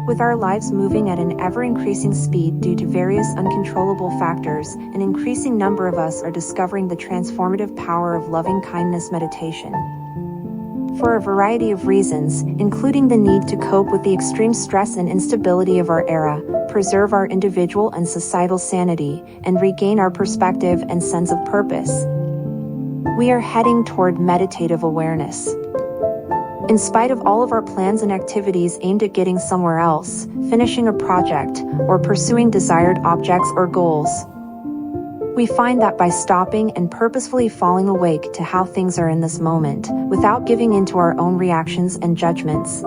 With our lives moving at an ever-increasing speed due to various uncontrollable factors, an increasing number of us are discovering the transformative power of loving-kindness meditation. For a variety of reasons, including the need to cope with the extreme stress and instability of our era, preserve our individual and societal sanity, and regain our perspective and sense of purpose, we are heading toward meditative awareness. In spite of all of our plans and activities aimed at getting somewhere else, finishing a project, or pursuing desired objects or goals, we find that by stopping and purposefully falling awake to how things are in this moment, without giving in to our own reactions and judgments,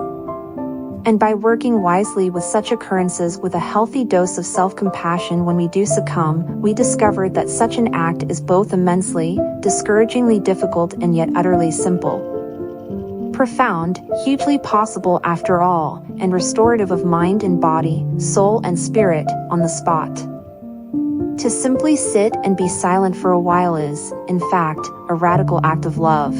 and by working wisely with such occurrences with a healthy dose of self-compassion when we do succumb, we discover that such an act is both immensely, discouragingly difficult and yet utterly simple. Profound, hugely possible after all, and restorative of mind and body, soul and spirit, on the spot. To simply sit and be silent for a while is, in fact, a radical act of love.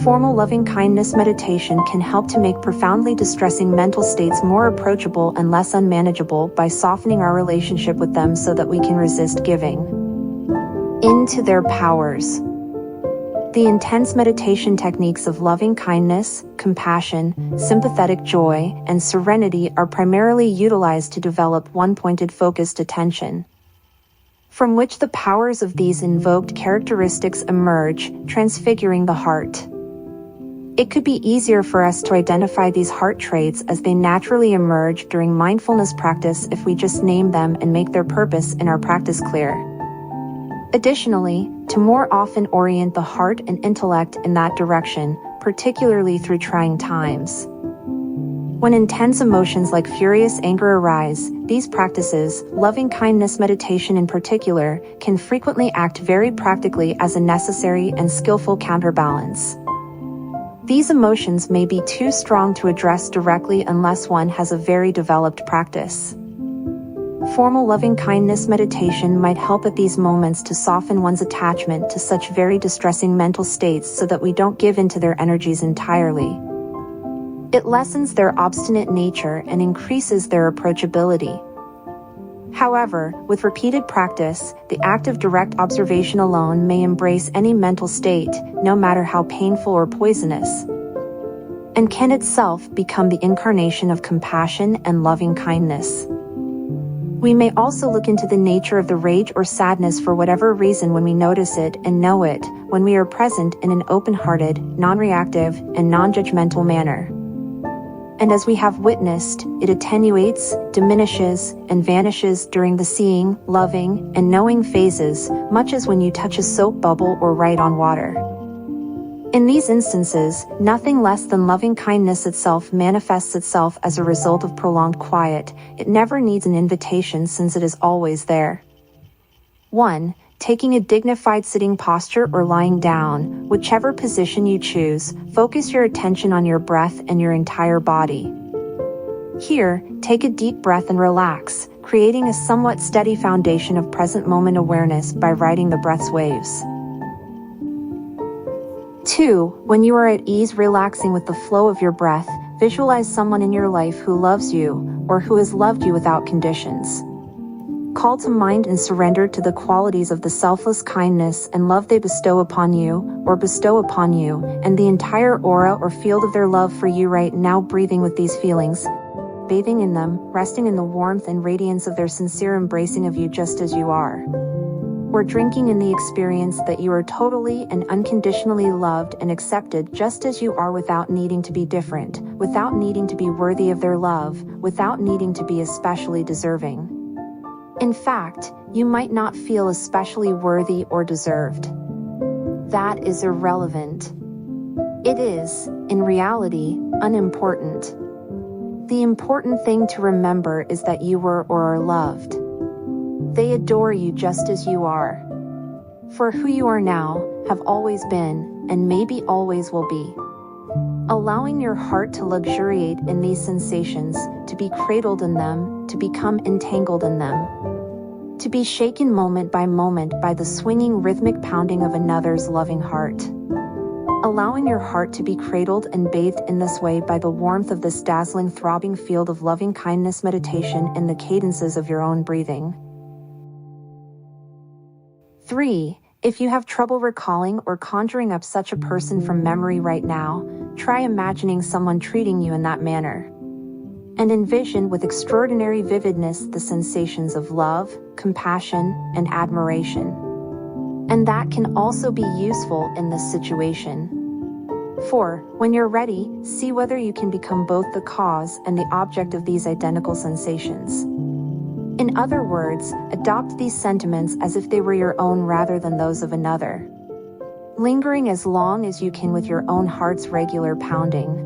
Formal loving-kindness meditation can help to make profoundly distressing mental states more approachable and less unmanageable by softening our relationship with them so that we can resist giving into their powers. The intense meditation techniques of loving kindness, compassion, sympathetic joy, and serenity are primarily utilized to develop one-pointed focused attention, from which the powers of these invoked characteristics emerge, transfiguring the heart. It could be easier for us to identify these heart traits as they naturally emerge during mindfulness practice if we just name them and make their purpose in our practice clear. Additionally, to more often orient the heart and intellect in that direction, particularly through trying times. When intense emotions like furious anger arise, these practices, loving-kindness meditation in particular, can frequently act very practically as a necessary and skillful counterbalance. These emotions may be too strong to address directly unless one has a very developed practice. Formal loving-kindness meditation might help at these moments to soften one's attachment to such very distressing mental states so that we don't give in to their energies entirely. It lessens their obstinate nature and increases their approachability. However, with repeated practice, the act of direct observation alone may embrace any mental state, no matter how painful or poisonous, and can itself become the incarnation of compassion and loving-kindness. We may also look into the nature of the rage or sadness for whatever reason when we notice it and know it, when we are present in an open-hearted, non-reactive, and non-judgmental manner. And as we have witnessed, it attenuates, diminishes, and vanishes during the seeing, loving, and knowing phases, much as when you touch a soap bubble or write on water. In these instances, nothing less than loving kindness itself manifests itself as a result of prolonged quiet. It never needs an invitation since it is always there. 1. Taking a dignified sitting posture or lying down, whichever position you choose, focus your attention on your breath and your entire body. Here, take a deep breath and relax, creating a somewhat steady foundation of present moment awareness by riding the breath's waves. 2. When you are at ease relaxing with the flow of your breath, visualize someone in your life who loves you, or who has loved you without conditions. Call to mind and surrender to the qualities of the selfless kindness and love they bestow upon you, and the entire aura or field of their love for you right now, breathing with these feelings, bathing in them, resting in the warmth and radiance of their sincere embracing of you just as you are. Or drinking in the experience that you are totally and unconditionally loved and accepted just as you are, without needing to be different, without needing to be worthy of their love, without needing to be especially deserving. In fact, you might not feel especially worthy or deserved. That is irrelevant. It is, in reality, unimportant. The important thing to remember is that you were or are loved. They adore you just as you are. For who you are now, have always been, and maybe always will be. Allowing your heart to luxuriate in these sensations, to be cradled in them, to become entangled in them. to be shaken moment by the swinging rhythmic pounding of another's loving heart. Allowing your heart to be cradled and bathed in this way by the warmth of this dazzling throbbing field of loving kindness meditation in the cadences of your own breathing. 3. If you have trouble recalling or conjuring up such a person from memory right now, try imagining someone treating you in that manner. And envision with extraordinary vividness the sensations of love, compassion, and admiration. And that can also be useful in this situation. 4. When you're ready, see whether you can become both the cause and the object of these identical sensations. In other words, adopt these sentiments as if they were your own rather than those of another. Lingering as long as you can with your own heart's regular pounding.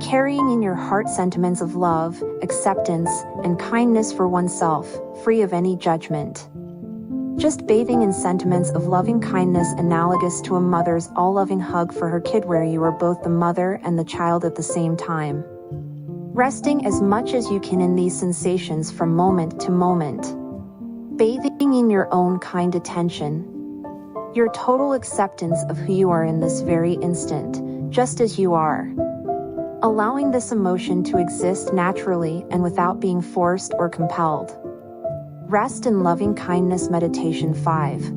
Carrying in your heart sentiments of love, acceptance, and kindness for oneself, free of any judgment. Just bathing in sentiments of loving kindness analogous to a mother's all-loving hug for her kid where you are both the mother and the child at the same time. Resting as much as you can in these sensations from moment to moment. Bathing in your own kind attention. Your total acceptance of who you are in this very instant, just as you are. Allowing this emotion to exist naturally and without being forced or compelled. Rest in loving kindness meditation 5.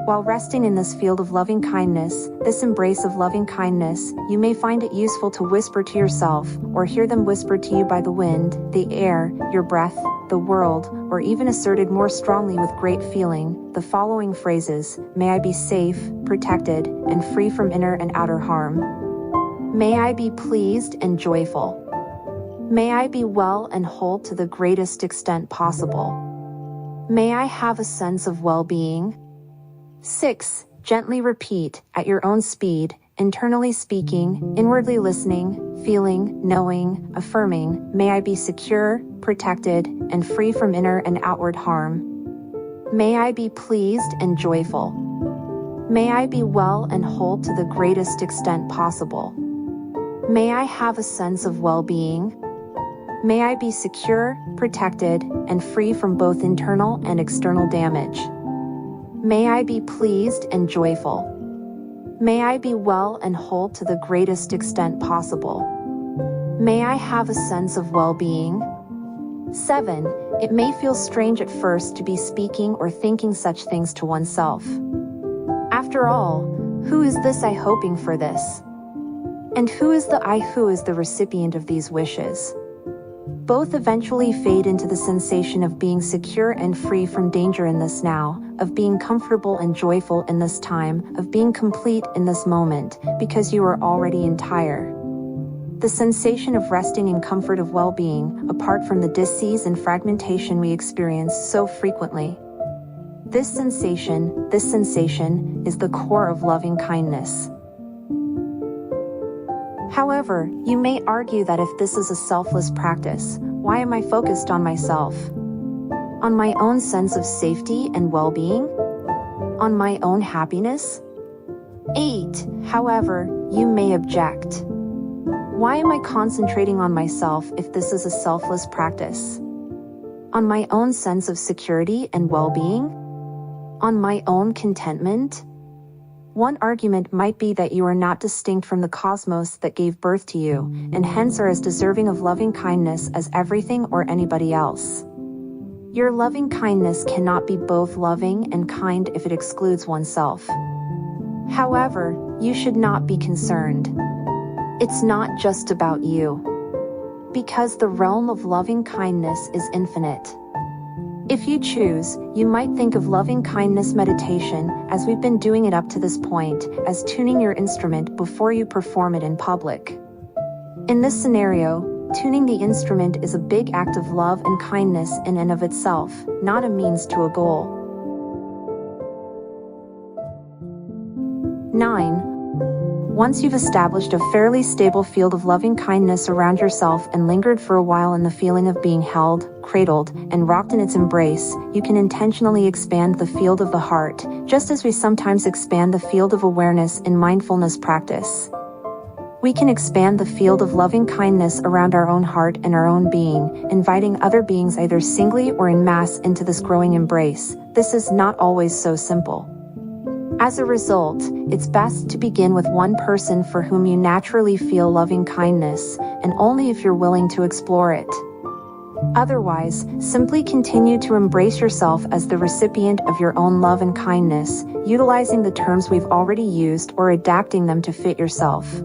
While resting in this field of loving kindness, this embrace of loving kindness, you may find it useful to whisper to yourself, or hear them whispered to you by the wind, the air, your breath, the world, or even asserted more strongly with great feeling, the following phrases: may I be safe, protected, and free from inner and outer harm. May I be pleased and joyful. May I be well and whole to the greatest extent possible. May I have a sense of well-being. 6. Gently repeat, at your own speed, internally speaking, inwardly listening, feeling, knowing, affirming, may I be secure, protected, and free from inner and outward harm. May I be pleased and joyful. May I be well and whole to the greatest extent possible. May I have a sense of well-being. May I be secure, protected, and free from both internal and external damage. May I be pleased and joyful. May I be well and whole to the greatest extent possible. May I have a sense of well-being. 7. It may feel strange at first to be speaking or thinking such things to oneself. After all, who is this I hoping for this? And who is the I who is the recipient of these wishes? Both eventually fade into the sensation of being secure and free from danger in this now, of being comfortable and joyful in this time, of being complete in this moment, because you are already entire. The sensation of resting in comfort of well-being, apart from the dis-ease and fragmentation we experience so frequently. This sensation is the core of loving kindness. However, you may argue that if this is a selfless practice, why am I focused on myself? On my own sense of safety and well-being? On my own happiness? 8. However, you may object. Why am I concentrating on myself if this is a selfless practice? On my own sense of security and well-being? On my own contentment? One argument might be that you are not distinct from the cosmos that gave birth to you, and hence are as deserving of loving kindness as everything or anybody else. Your loving kindness cannot be both loving and kind if it excludes oneself. However, you should not be concerned. It's not just about you. Because the realm of loving kindness is infinite. If you choose, you might think of loving kindness meditation, as we've been doing it up to this point, as tuning your instrument before you perform it in public. In this scenario, tuning the instrument is a big act of love and kindness in and of itself, not a means to a goal. 9. Once you've established a fairly stable field of loving kindness around yourself and lingered for a while in the feeling of being held, cradled, and rocked in its embrace, you can intentionally expand the field of the heart, just as we sometimes expand the field of awareness in mindfulness practice. We can expand the field of loving kindness around our own heart and our own being, inviting other beings either singly or in mass into this growing embrace. This is not always so simple. As a result, it's best to begin with one person for whom you naturally feel loving kindness, and only if you're willing to explore it. Otherwise, simply continue to embrace yourself as the recipient of your own love and kindness, utilizing the terms we've already used or adapting them to fit yourself.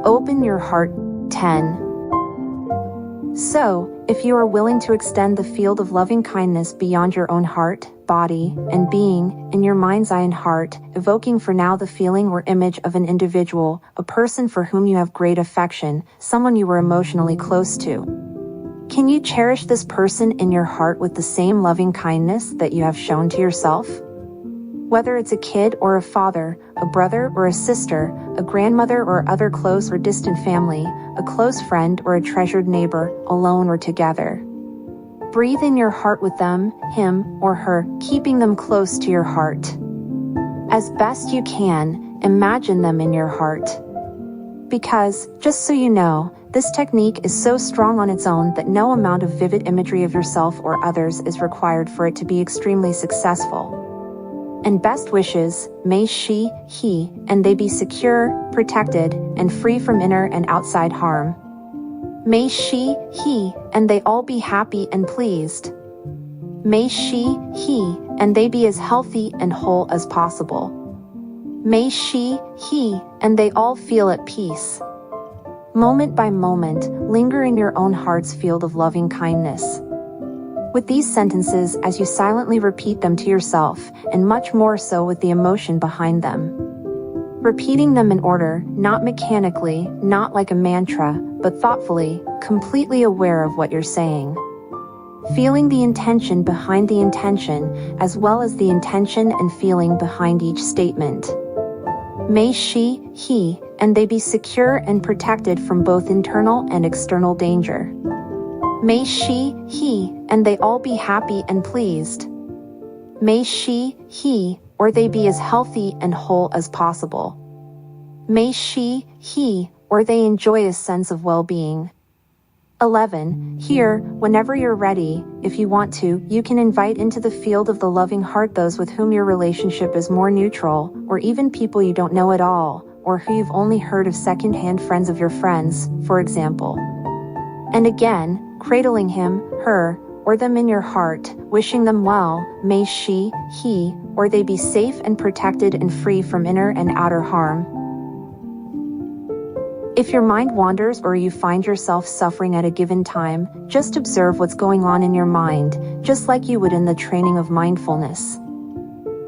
Open your heart. 10. So, if you are willing to extend the field of loving kindness beyond your own heart, body, and being, in your mind's eye and heart, evoking for now the feeling or image of an individual, a person for whom you have great affection, someone you were emotionally close to. Can you cherish this person in your heart with the same loving kindness that you have shown to yourself? Whether it's a kid or a father, a brother or a sister, a grandmother or other close or distant family, a close friend or a treasured neighbor, alone or together. Breathe in your heart with them, him or her, keeping them close to your heart. As best you can, imagine them in your heart. Because, just so you know, this technique is so strong on its own that no amount of vivid imagery of yourself or others is required for it to be extremely successful. And best wishes, may she, he, and they be secure, protected, and free from inner and outside harm. May she, he, and they all be happy and pleased. May she, he, and they be as healthy and whole as possible. May she, he, and they all feel at peace. Moment by moment, linger in your own heart's field of loving kindness. With these sentences, as you silently repeat them to yourself, and much more so with the emotion behind them. Repeating them in order, not mechanically, not like a mantra, but thoughtfully, completely aware of what you're saying. Feeling the intention behind the intention, as well as the intention and feeling behind each statement. May she, he, and they be secure and protected from both internal and external danger. May she, he, and they all be happy and pleased. May she, he, or they be as healthy and whole as possible. May she, he, or they enjoy a sense of well-being. 11. Here, whenever you're ready, if you want to, you can invite into the field of the loving heart those with whom your relationship is more neutral, or even people you don't know at all, or who you've only heard of second-hand friends of your friends, for example. And again, cradling him, her, or them in your heart, wishing them well, may she, he, or they be safe and protected and free from inner and outer harm. If your mind wanders or you find yourself suffering at a given time, just observe what's going on in your mind, just like you would in the training of mindfulness.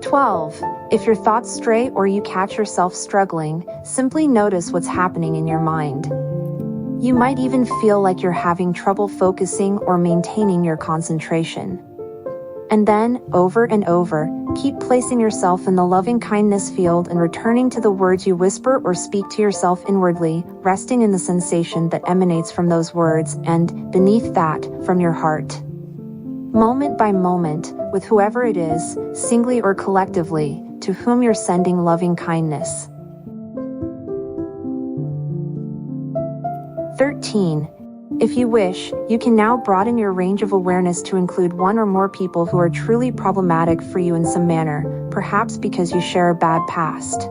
12. If your thoughts stray or you catch yourself struggling, simply notice what's happening in your mind. You might even feel like you're having trouble focusing or maintaining your concentration. And then, over and over, keep placing yourself in the loving kindness field and returning to the words you whisper or speak to yourself inwardly, resting in the sensation that emanates from those words and, beneath that, from your heart. Moment by moment, with whoever it is, singly or collectively, to whom you're sending loving kindness. 13. If you wish, you can now broaden your range of awareness to include one or more people who are truly problematic for you in some manner, perhaps because you share a bad past.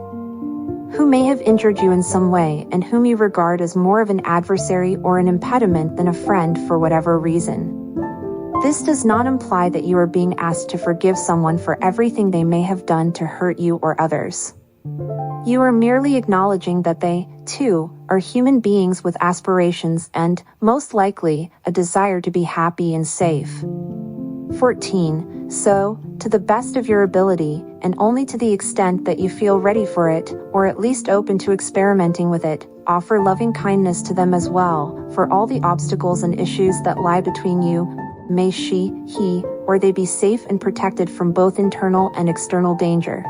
Who may have injured you in some way and whom you regard as more of an adversary or an impediment than a friend for whatever reason. This does not imply that you are being asked to forgive someone for everything they may have done to hurt you or others. You are merely acknowledging that they, too, are human beings with aspirations and, most likely, a desire to be happy and safe. 14. So, to the best of your ability, and only to the extent that you feel ready for it, or at least open to experimenting with it, offer loving kindness to them as well, for all the obstacles and issues that lie between you. May she, he, or they be safe and protected from both internal and external danger.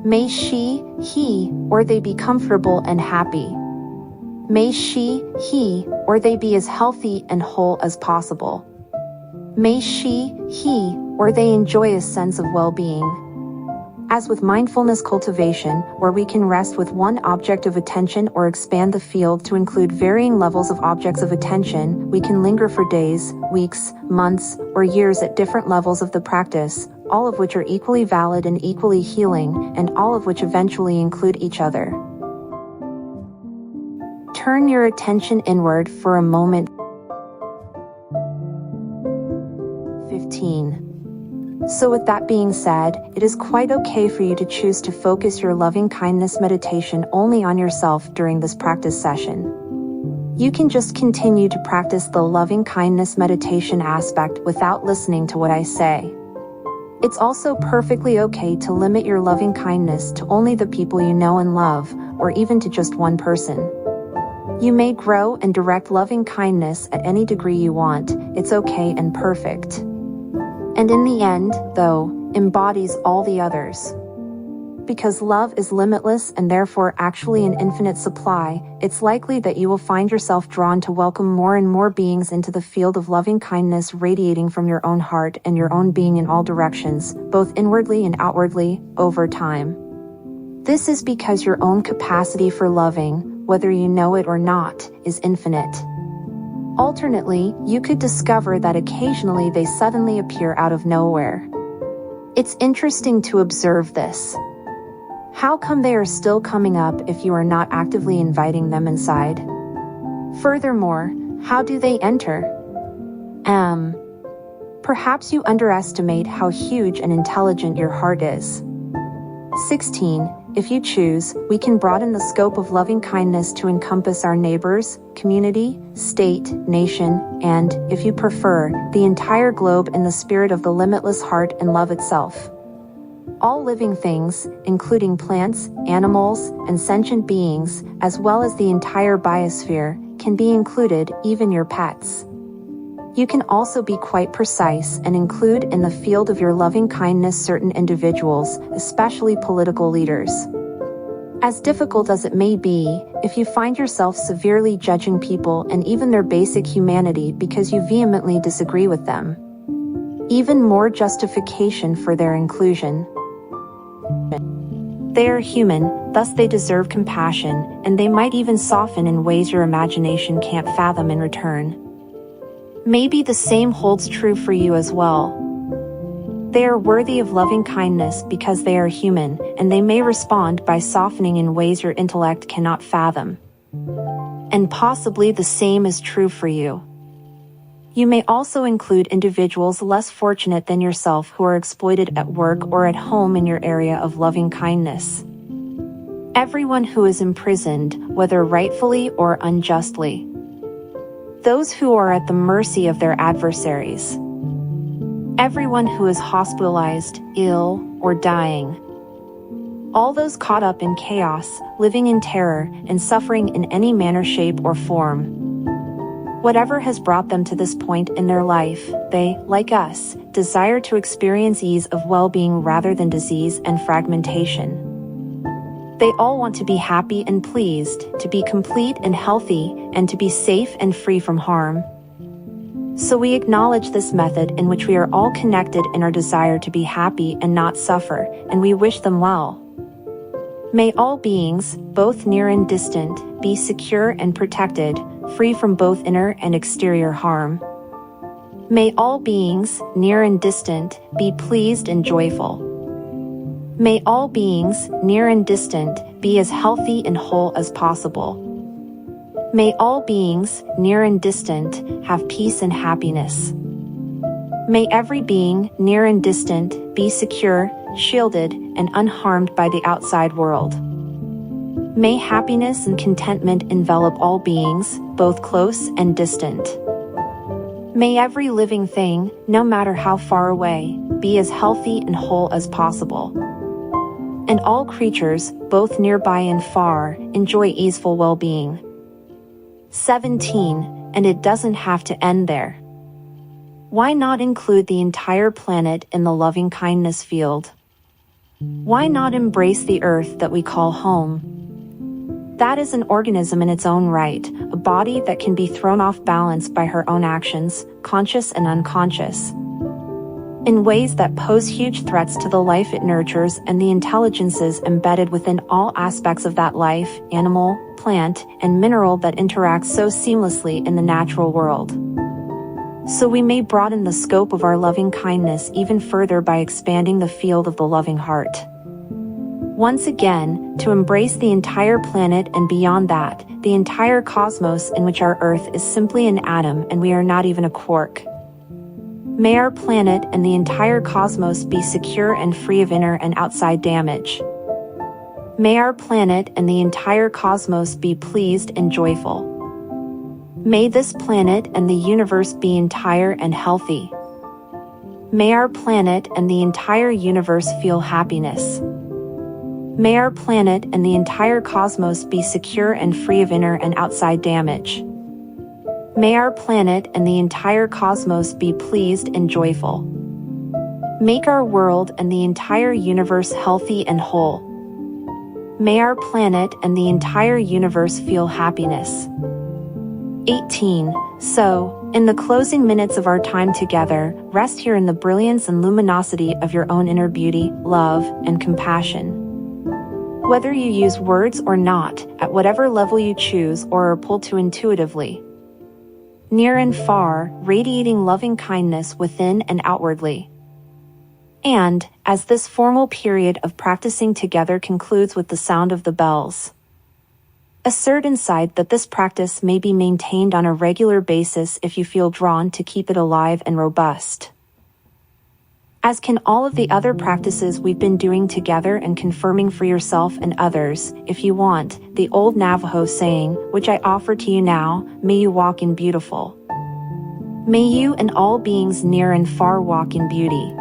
May she, he, or they be comfortable and happy. May she, he, or they be as healthy and whole as possible. May she, he, or they enjoy a sense of well-being. As with mindfulness cultivation, where we can rest with one object of attention or expand the field to include varying levels of objects of attention, we can linger for days, weeks, months, or years at different levels of the practice, all of which are equally valid and equally healing, and all of which eventually include each other. Turn your attention inward for a moment. 15. So with that being said, it is quite okay for you to choose to focus your loving-kindness meditation only on yourself during this practice session. You can just continue to practice the loving-kindness meditation aspect without listening to what I say. It's also perfectly okay to limit your loving-kindness to only the people you know and love, or even to just one person. You may grow and direct loving-kindness at any degree you want. It's okay and perfect. And in the end, though, embodies all the others. Because love is limitless and therefore actually an infinite supply, it's likely that you will find yourself drawn to welcome more and more beings into the field of loving kindness radiating from your own heart and your own being in all directions, both inwardly and outwardly, over time. This is because your own capacity for loving, whether you know it or not, is infinite. Alternately, you could discover that occasionally they suddenly appear out of nowhere. It's interesting to observe this. How come they are still coming up if you are not actively inviting them inside? Furthermore, how do they enter? Perhaps you underestimate how huge and intelligent your heart is. 16. If you choose, we can broaden the scope of loving kindness to encompass our neighbors, community, state, nation, and, if you prefer, the entire globe in the spirit of the limitless heart and love itself. All living things, including plants, animals, and sentient beings, as well as the entire biosphere, can be included, even your pets. You can also be quite precise and include in the field of your loving kindness certain individuals, especially political leaders. As difficult as it may be, if you find yourself severely judging people and even their basic humanity because you vehemently disagree with them, even more justification for their inclusion. They are human, thus they deserve compassion, and they might even soften in ways your imagination can't fathom in return. Maybe the same holds true for you as well. They are worthy of loving kindness because they are human, and they may respond by softening in ways your intellect cannot fathom. And possibly the same is true for you. You may also include individuals less fortunate than yourself who are exploited at work or at home in your area of loving kindness. Everyone who is imprisoned, whether rightfully or unjustly. Those who are at the mercy of their adversaries. Everyone who is hospitalized, ill, or dying. All those caught up in chaos, living in terror, and suffering in any manner, shape, or form. Whatever has brought them to this point in their life, they, like us, desire to experience ease of well-being rather than disease and fragmentation. They all want to be happy and pleased, to be complete and healthy, and to be safe and free from harm. So we acknowledge this method in which we are all connected in our desire to be happy and not suffer, and we wish them well. May all beings, both near and distant, be secure and protected, free from both inner and exterior harm. May all beings, near and distant, be pleased and joyful. May all beings, near and distant, be as healthy and whole as possible. May all beings, near and distant, have peace and happiness. May every being, near and distant, be secure, shielded, and unharmed by the outside world. May happiness and contentment envelop all beings, both close and distant. May every living thing, no matter how far away, be as healthy and whole as possible. And all creatures, both nearby and far, enjoy easeful well-being. 17. And it doesn't have to end there. Why not include the entire planet in the loving kindness field? Why not embrace the earth that we call home? That is an organism in its own right, a body that can be thrown off balance by her own actions, conscious and unconscious. in ways that pose huge threats to the life it nurtures and the intelligences embedded within all aspects of that life, animal, plant, and mineral that interact so seamlessly in the natural world. So we may broaden the scope of our loving kindness even further by expanding the field of the loving heart. Once again, to embrace the entire planet and beyond that, the entire cosmos in which our Earth is simply an atom and we are not even a quark. May our planet and the entire cosmos be secure and free of inner and outside damage. May our planet and the entire cosmos be pleased and joyful. May this planet and the universe be entire and healthy. May our planet and the entire universe feel happiness. May our planet and the entire cosmos be secure and free of inner and outside damage. May our planet and the entire cosmos be pleased and joyful. Make our world and the entire universe healthy and whole. May our planet and the entire universe feel happiness. 18. So, in the closing minutes of our time together, rest here in the brilliance and luminosity of your own inner beauty, love, and compassion. Whether you use words or not, at whatever level you choose or are pulled to intuitively. Near and far, radiating loving kindness within and outwardly. And, as this formal period of practicing together concludes with the sound of the bells, assert inside that this practice may be maintained on a regular basis if you feel drawn to keep it alive and robust. As can all of the other practices we've been doing together and confirming for yourself and others, if you want, the old Navajo saying, which I offer to you now, may you walk in beautiful. May you and all beings near and far walk in beauty.